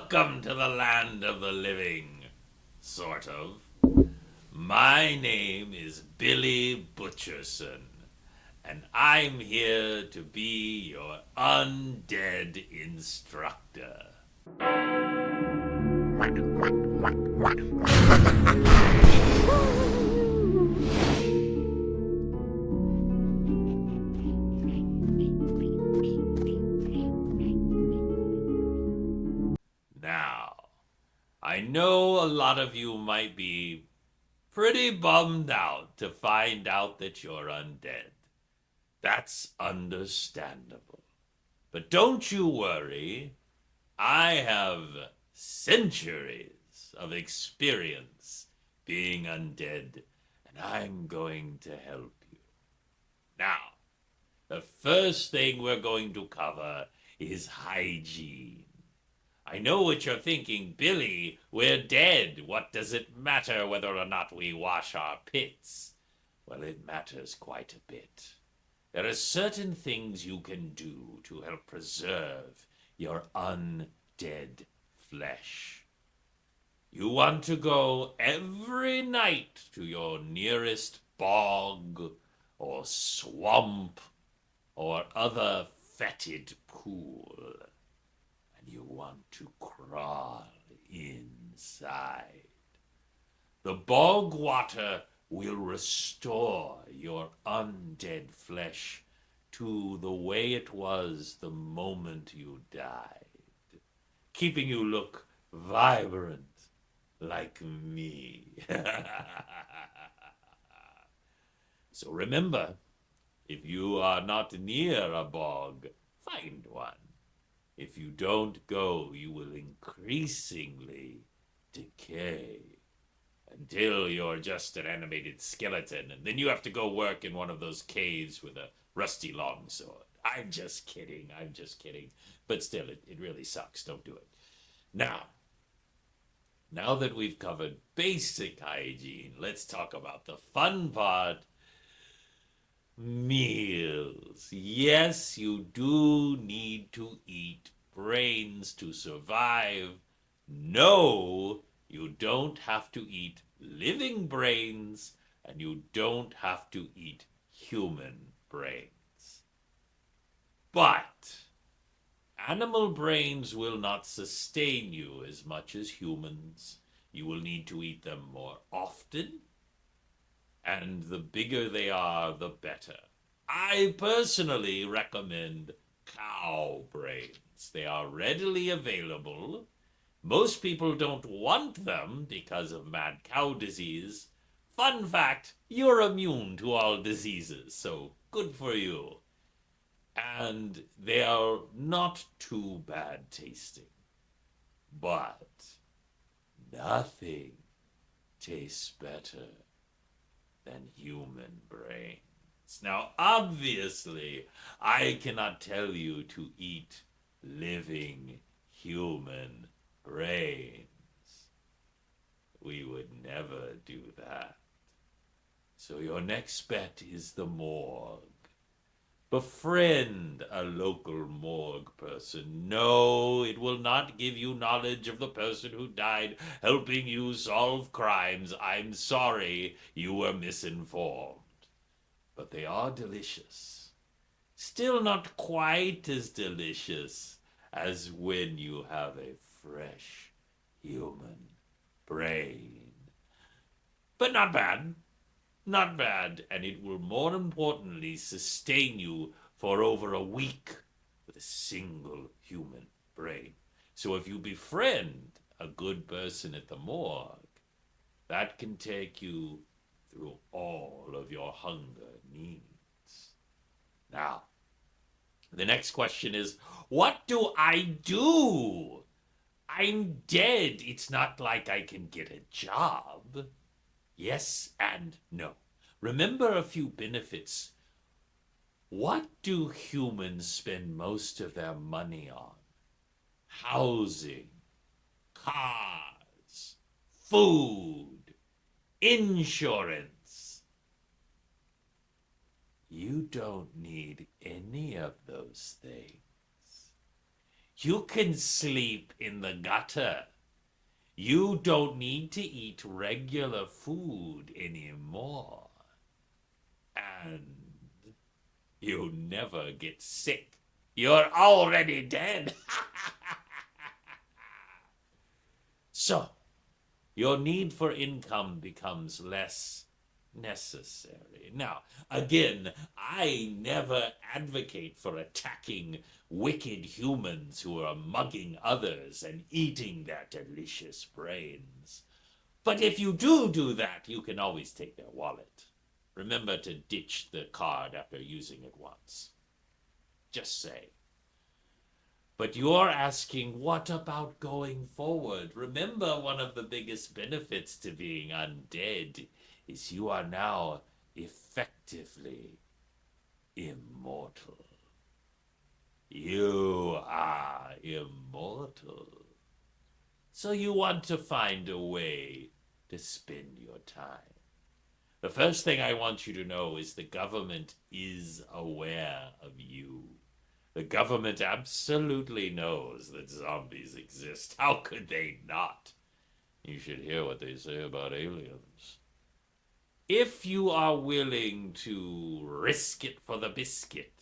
Welcome to the land of the living. Sort of. My name is Billy Butcherson, and I'm here to be your undead instructor. Now, I know a lot of you might be pretty bummed out to find out that you're undead. That's understandable. But don't you worry. I have centuries of experience being undead, and I'm going to help you. Now, the first thing we're going to cover is hygiene. I know what you're thinking, Billy. We're dead. What does it matter whether or not we wash our pits? Well, it matters quite a bit. There are certain things you can do to help preserve your undead flesh. You want to go every night to your nearest bog or swamp or other fetid pool, and you want to crawl inside. The bog water will restore your undead flesh to the way it was the moment you died, keeping you look vibrant like me. So remember, if you are not near a bog, find one. If you don't go, you will increasingly decay until you're just an animated skeleton, and then you have to go work in one of those caves with a rusty longsword. I'm just kidding. I'm just kidding. But still, it really sucks. Don't do it. Now that we've covered basic hygiene, let's talk about the fun part. Meals. Yes, you do need to eat brains to survive. No, you don't have to eat living brains, and you don't have to eat human brains. But animal brains will not sustain you as much as humans. You will need to eat them more often, and the bigger they are, the better. I personally recommend cow brains. They are readily available. Most people don't want them because of mad cow disease. Fun fact, you're immune to all diseases, so good for you. And they are not too bad tasting. But nothing tastes better than human brains. Now, obviously, I cannot tell you to eat living human brains. We would never do that. So your next bet is the morgue. Befriend a local morgue person. No, it will not give you knowledge of the person who died, helping you solve crimes. I'm sorry you were misinformed. But they are delicious. Still not quite as delicious as when you have a fresh human brain. But not bad. Not bad, and it will more importantly sustain you for over a week with a single human brain. So if you befriend a good person at the morgue, that can take you through all of your hunger needs. Now, the next question is, what do I do? I'm dead. It's not like I can get a job. Yes and no. Remember a few benefits. What do humans spend most of their money on? Housing, cars, food, insurance. You don't need any of those things. You can sleep in the gutter. You don't need to eat regular food anymore. And you never get sick. You're already dead. So, your need for income becomes less necessary. Now, again, I never advocate for attacking wicked humans who are mugging others and eating their delicious brains. But if you do that, you can always take their wallet. Remember to ditch the card after using it once. Just say. But you're asking, what about going forward? Remember, one of the biggest benefits to being undead is you are now effectively immortal. You are immortal. So you want to find a way to spend your time. The first thing I want you to know is the government is aware of you. The government absolutely knows that zombies exist. How could they not? You should hear what they say about aliens. If you are willing to risk it for the biscuit,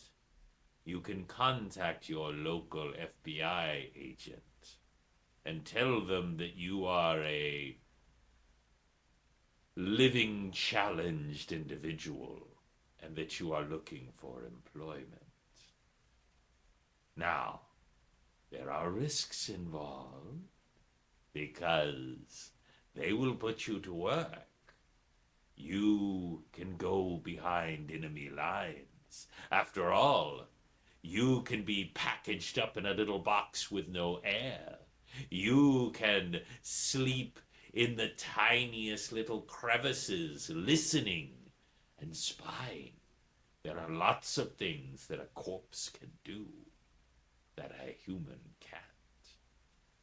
you can contact your local FBI agent and tell them that you are a living challenged individual and that you are looking for employment. Now, there are risks involved because they will put you to work. You can go behind enemy lines. After all, you can be packaged up in a little box with no air. You can sleep in the tiniest little crevices, listening and spying. There are lots of things that a corpse can do that a human can't.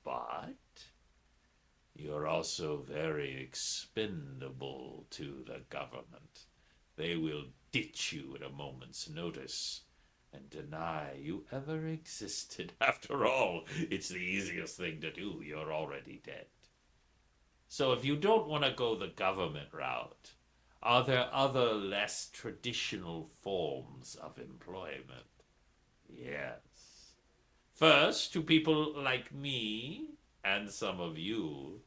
But you're also very expendable to the government. They will ditch you at a moment's notice and deny you ever existed. After all, it's the easiest thing to do. You're already dead. So if you don't want to go the government route, are there other less traditional forms of employment? Yes. First, to people like me and some of you,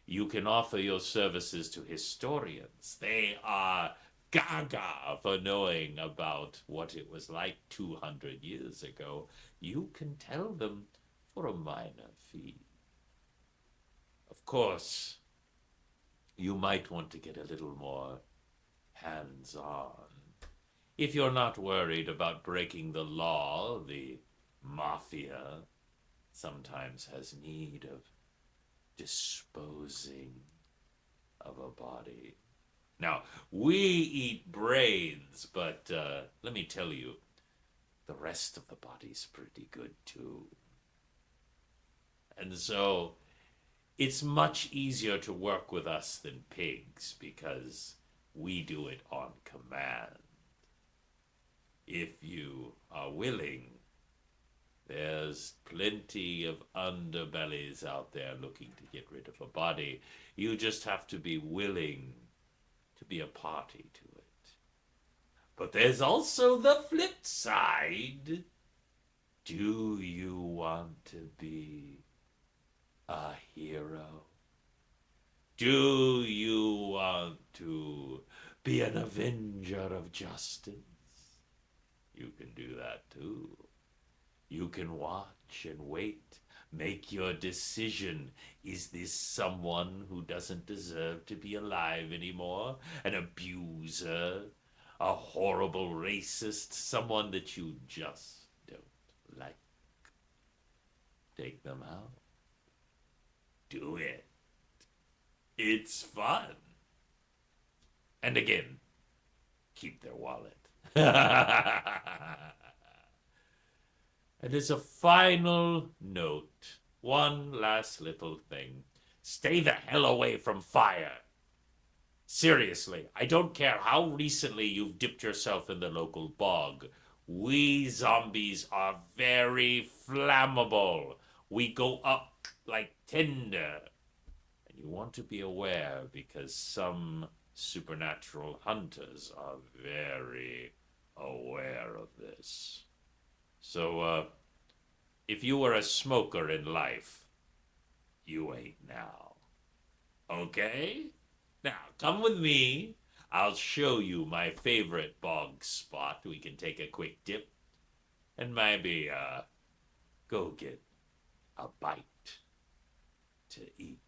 you can offer your services to historians. They are gaga for knowing about what it was like 200 years ago. You can tell them for a minor fee. Of course, you might want to get a little more hands-on. If you're not worried about breaking the law, the mafia sometimes has need of disposing of a body. Now, we eat brains, but let me tell you, the rest of the body's pretty good too. And so, it's much easier to work with us than pigs because we do it on command. If you are willing, there's plenty of underbellies out there looking to get rid of a body. You just have to be willing to be a party to it. But there's also the flip side. Do you want to be a hero? Do you want to be an avenger of justice? You can do that too. You can watch and wait. Make your decision. Is this someone who doesn't deserve to be alive anymore? An abuser? A horrible racist? Someone that you just don't like? Take them out. Do it. It's fun. And again, keep their wallet. And as a final note, one last little thing. Stay the hell away from fire. Seriously, I don't care how recently you've dipped yourself in the local bog. We zombies are very flammable. We go up like tinder. And you want to be aware because some supernatural hunters are very aware of this. So, if you were a smoker in life, you ain't now. Okay? Now, come with me. I'll show you my favorite bog spot. We can take a quick dip and maybe, go get a bite to eat.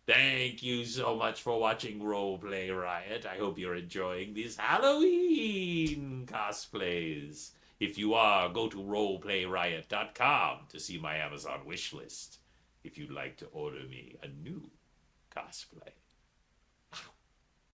Thank you so much for watching Roleplay Riot. I hope you're enjoying these Halloween cosplays. If you are, go to roleplayriot.com to see my Amazon wish list if you'd like to order me a new cosplay.